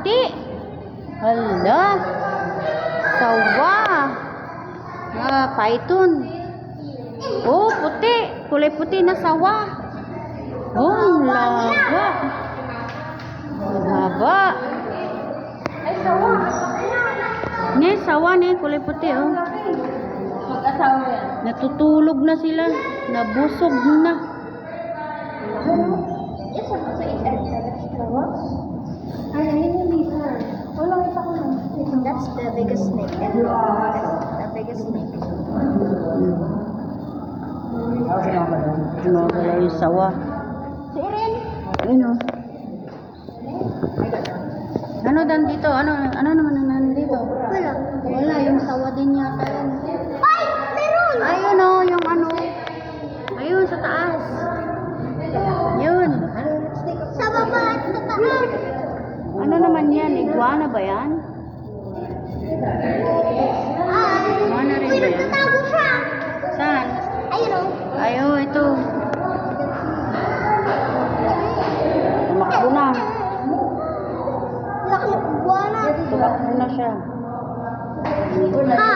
puti. Hala. Sawa. Python. Oh, puti. Kulay puti na sawa. Oh, laba. Haba. Ay, sawa. Ni, sawa ni. Kulay puti, oh. Mag-asawa yan. Natutulog na sila. Nabusog na. Yes, ako sa sawa. Ay, ayun yung lizard. Wala, kita ko lang. That's the biggest snake. That's the biggest snake. Wala yung sawa. Si Erin. Ayun, oh. Ano dan dito? Ano naman ang nandito? Wala. Wala, yung sawa din yata yan. Ay! Meron! Ayun, oh, yung ano. Ayun, sa taas. Yun. Sa baba at sa taas. Ano naman yan? Iguana ba yan? Ay! Iguana rin Uy, ba yan? nagtatago siya. Saan? Ayun o. Ayun, ito. Tumakbo na. Laki ng buwana. Tumakbo na siya. Ah!